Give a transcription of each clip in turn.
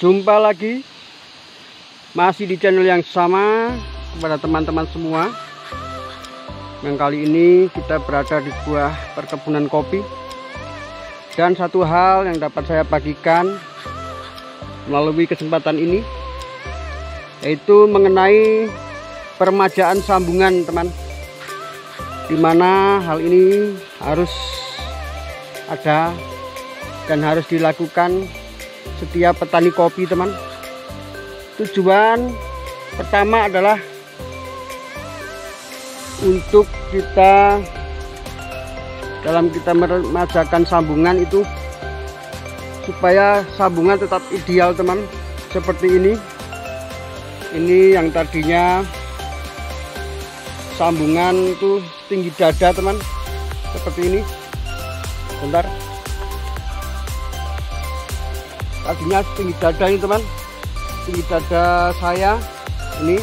Jumpa lagi masih di channel yang sama kepada teman-teman semua. Yang kali ini kita berada di sebuah perkebunan kopi. Dan satu hal yang dapat saya bagikan melalui kesempatan ini, yaitu mengenai peremajaan sambungan, teman. Dimana hal ini harus ada dan harus dilakukan setiap petani kopi, teman. Tujuan pertama adalah untuk kita dalam kita meremajakan sambungan itu supaya sambungan tetap ideal, teman. Seperti ini yang tadinya sambungan itu tinggi dada, teman, seperti ini. Bentar, tadinya tinggi dada ini, teman, tinggi dada saya ini,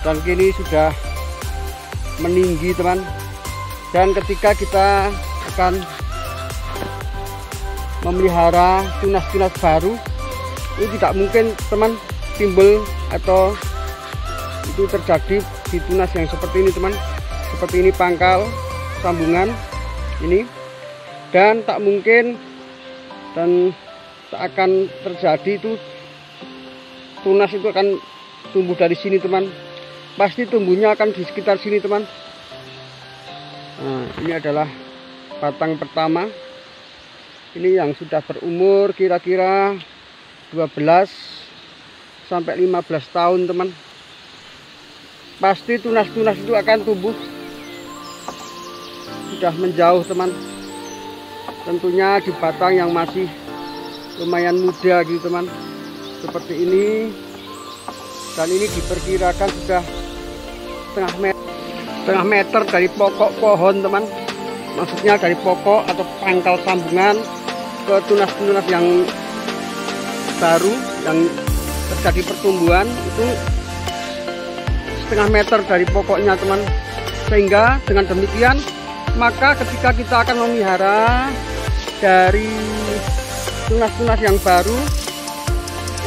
dan kini sudah meninggi, teman. Dan ketika kita akan memelihara tunas-tunas baru, ini tidak mungkin, teman, timbul atau itu terjadi di tunas yang seperti ini, teman. Seperti ini pangkal sambungan ini, dan tak mungkin dan tak akan terjadi itu tunas itu akan tumbuh dari sini, teman. Pasti tumbuhnya akan di sekitar sini, teman. Nah, ini adalah batang pertama. Ini yang sudah berumur kira-kira 12 sampai 15 tahun, teman. Pasti tunas-tunas itu akan tumbuh sudah menjauh, teman. Tentunya di batang yang masih lumayan muda gitu, teman, seperti ini. Dan ini diperkirakan sudah setengah meter dari pokok pohon, teman. Maksudnya dari pokok atau pangkal sambungan ke tunas-tunas yang baru yang terjadi pertumbuhan itu setengah meter dari pokoknya, teman. Sehingga dengan demikian maka ketika kita akan memelihara dari tunas-tunas yang baru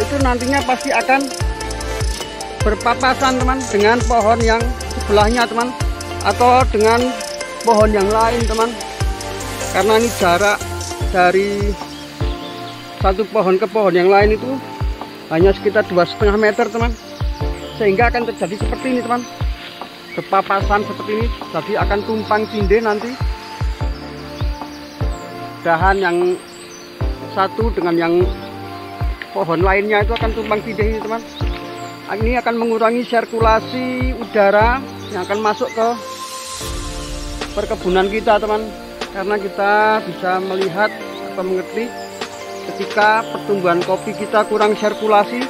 itu nantinya pasti akan berpapasan, teman, dengan pohon yang sebelahnya, teman, atau dengan pohon yang lain, teman. Karena ini jarak dari satu pohon ke pohon yang lain itu hanya sekitar 2,5 meter, teman. Sehingga akan terjadi seperti ini, teman, berpapasan seperti ini. Jadi akan tumpang tindih nanti dahan yang satu dengan yang pohon lainnya itu akan tumpang tindih ini, teman. Ini akan mengurangi sirkulasi udara yang akan masuk ke perkebunan kita, teman. Karena kita bisa melihat atau mengerti ketika pertumbuhan kopi kita kurang sirkulasi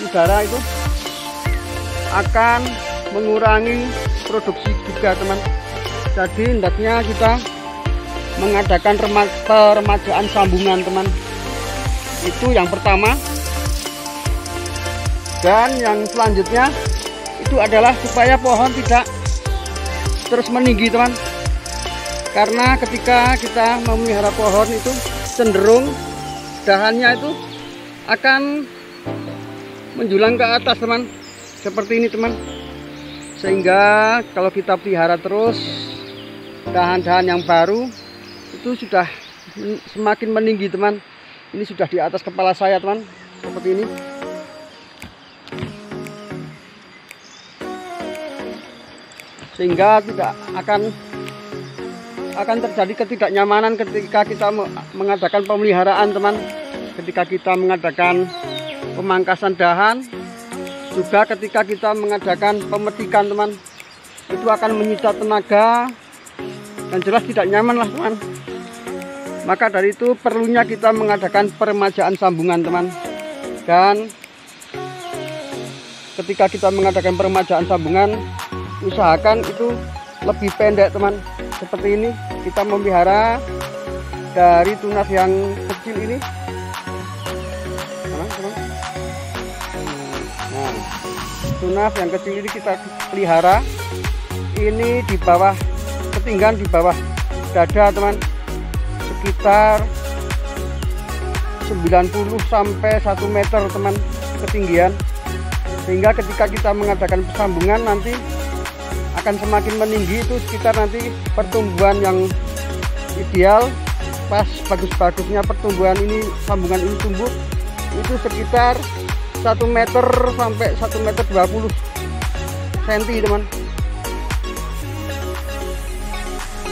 udara itu akan mengurangi produksi juga, teman. Jadi hendaknya kita mengadakan peremajaan sambungan, teman. Itu yang pertama. Dan yang selanjutnya itu adalah supaya pohon tidak terus meninggi, teman. Karena ketika kita memelihara pohon itu cenderung dahannya itu akan menjulang ke atas, teman, seperti ini, teman. Sehingga kalau kita pelihara terus dahan-dahan yang baru itu sudah semakin meninggi, teman. Ini sudah di atas kepala saya, teman, seperti ini. Sehingga tidak akan terjadi ketidaknyamanan ketika kita mengadakan pemeliharaan, teman. Ketika kita mengadakan pemangkasan dahan, juga ketika kita mengadakan pemetikan, teman, itu akan menyita tenaga dan jelas tidak nyaman lah, teman. Maka dari itu perlunya kita mengadakan peremajaan sambungan, teman. Dan ketika kita mengadakan peremajaan sambungan, usahakan itu lebih pendek, teman. Seperti ini kita memelihara dari tunas yang kecil ini. Nah, tunas yang kecil ini kita pelihara ini di bawah ketinggian di bawah dada, teman. sekitar 90 sampai 1 meter teman ketinggian, sehingga ketika kita mengadakan persambungan nanti akan semakin meninggi, itu sekitar nanti pertumbuhan yang ideal pas bagus-bagusnya pertumbuhan ini, sambungan ini tumbuh itu sekitar 1 meter sampai 1 meter 20 cm teman.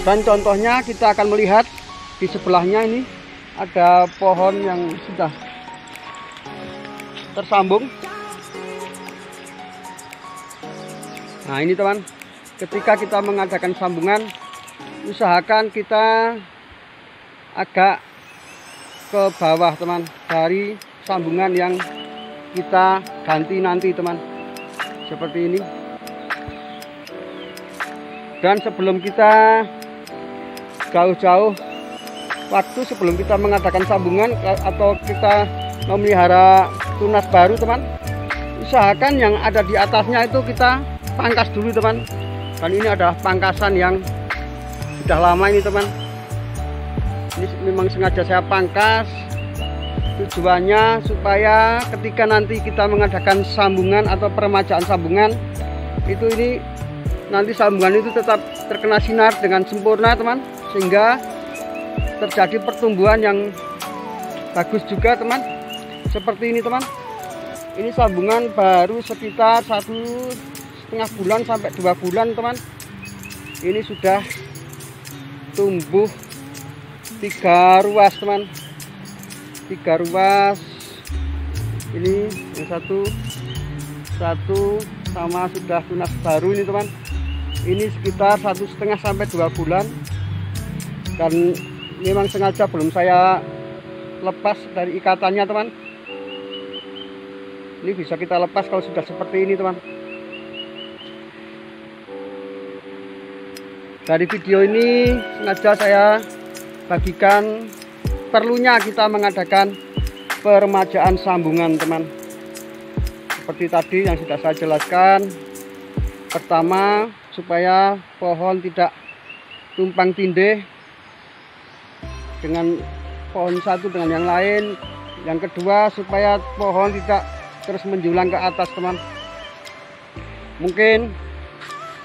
Dan contohnya kita akan melihat di sebelahnya ini ada pohon yang sudah tersambung. Nah ini teman, ketika kita mengadakan sambungan, usahakan kita agak ke bawah teman dari sambungan yang kita ganti nanti teman, seperti ini. Dan sebelum kita jauh-jauh waktu, sebelum kita mengadakan sambungan atau kita memelihara tunas baru teman, usahakan yang ada di atasnya itu kita pangkas dulu teman. Dan ini adalah pangkasan yang sudah lama ini teman, ini memang sengaja saya pangkas, tujuannya supaya ketika nanti kita mengadakan sambungan atau peremajaan sambungan itu, ini nanti sambungan itu tetap terkena sinar dengan sempurna teman, sehingga terjadi pertumbuhan yang bagus juga teman. Seperti ini teman, ini sambungan baru sekitar 1,5 bulan sampai 2 bulan teman. Ini sudah tumbuh 3 ruas teman, 3 ruas. Ini yang satu sama sudah tunas baru ini teman. Ini sekitar 1,5 sampai 2 bulan. Dan memang sengaja belum saya lepas dari ikatannya teman. Ini bisa kita lepas kalau sudah seperti ini teman. Dari video ini sengaja saya bagikan perlunya kita mengadakan peremajaan sambungan teman. Seperti tadi yang sudah saya jelaskan, pertama supaya pohon tidak tumpang tindih dengan pohon satu dengan yang lain. Yang kedua, supaya pohon tidak terus menjulang ke atas teman. Mungkin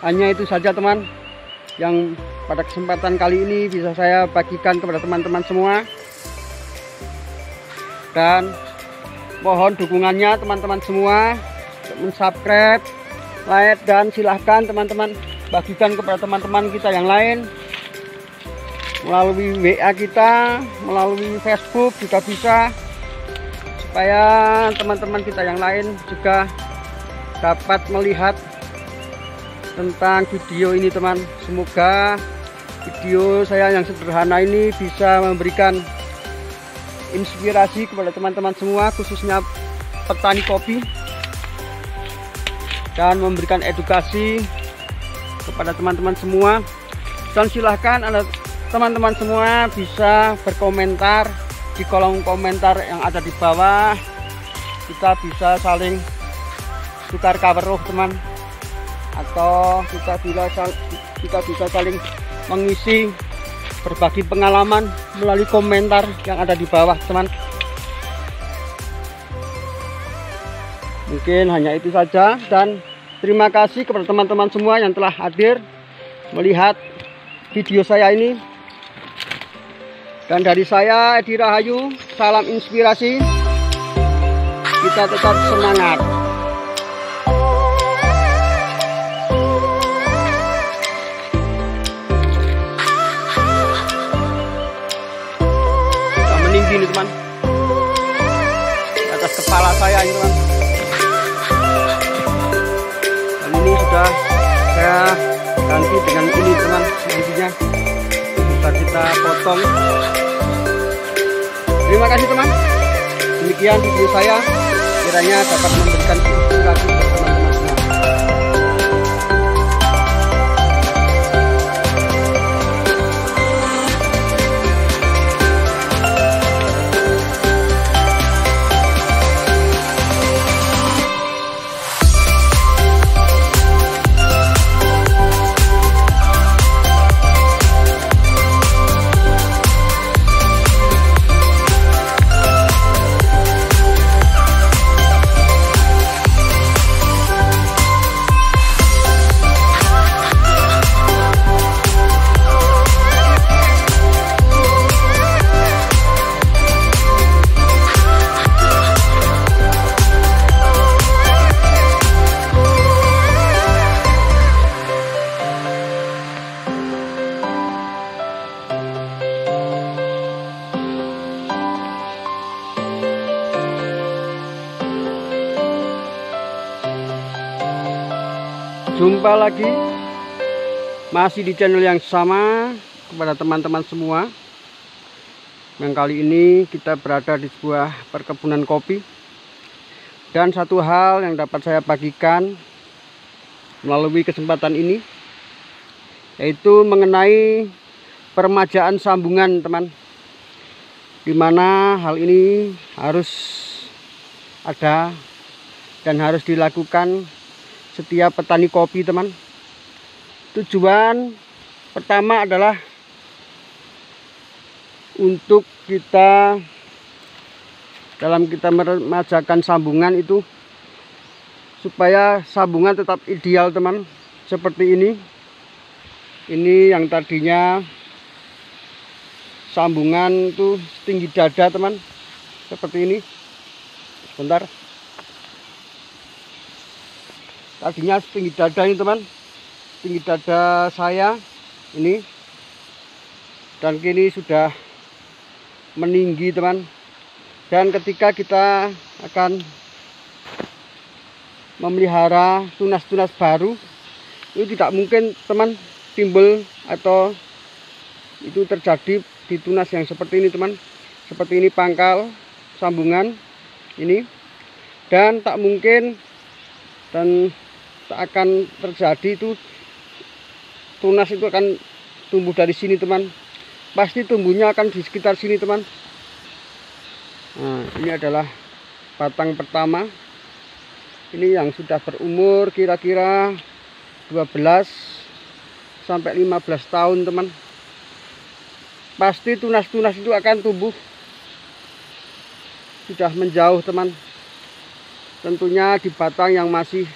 hanya itu saja teman yang pada kesempatan kali ini bisa saya bagikan kepada teman-teman semua. Dan mohon dukungannya teman-teman semua untuk subscribe, like, dan silahkan teman-teman bagikan kepada teman-teman kita yang lain melalui WA kita, melalui Facebook juga bisa, supaya teman-teman kita yang lain juga dapat melihat tentang video ini teman. Semoga video saya yang sederhana ini bisa memberikan inspirasi kepada teman-teman semua, khususnya petani kopi, dan memberikan edukasi kepada teman-teman semua. Dan silahkan Anda teman-teman semua bisa berkomentar di kolom komentar yang ada di bawah. Kita bisa saling tukar kabar teman, atau kita bisa saling mengisi berbagi pengalaman melalui komentar yang ada di bawah teman. Mungkin hanya itu saja, dan terima kasih kepada teman-teman semua yang telah hadir melihat video saya ini. Dan dari saya, Edi Rahayu, salam inspirasi. Kita tetap semangat. Sudah meninggi nih teman, di atas kepala saya ini teman. Dan ini sudah saya ganti dengan ini teman, nantinya bisa kita potong. Terima kasih teman. Demikian video saya, kiranya dapat memberikan inspirasi bagi teman-teman semua. Jumpa lagi masih di channel yang sama kepada teman-teman semua. Yang kali ini kita berada di sebuah perkebunan kopi. Dan satu hal yang dapat saya bagikan melalui kesempatan ini, yaitu mengenai peremajaan sambungan, teman. Dimana hal ini harus ada dan harus dilakukan setiap petani kopi, teman. Tujuan pertama adalah untuk kita dalam kita meremajakan sambungan itu supaya sambungan tetap ideal, teman. Seperti ini yang tadinya sambungan itu setinggi dada, teman. Seperti ini. Sebentar. Tadinya setinggi dada ini, teman. Tinggi dada saya ini. Dan kini sudah meninggi, teman. Dan ketika kita akan memelihara tunas-tunas baru, itu tidak mungkin, teman, timbul atau itu terjadi di tunas yang seperti ini, teman. Seperti ini pangkal sambungan ini, dan tak mungkin dan tak akan terjadi itu tunas itu akan tumbuh dari sini, teman. Pasti tumbuhnya akan di sekitar sini, teman. Nah, ini adalah batang pertama. Ini yang sudah berumur kira-kira 12 sampai 15 tahun, teman. Pasti tunas-tunas itu akan tumbuh sudah menjauh, teman. Tentunya di batang yang masih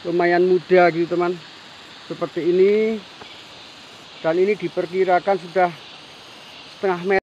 lumayan muda gitu, teman. Seperti ini. Dan ini diperkirakan sudah setengah meter.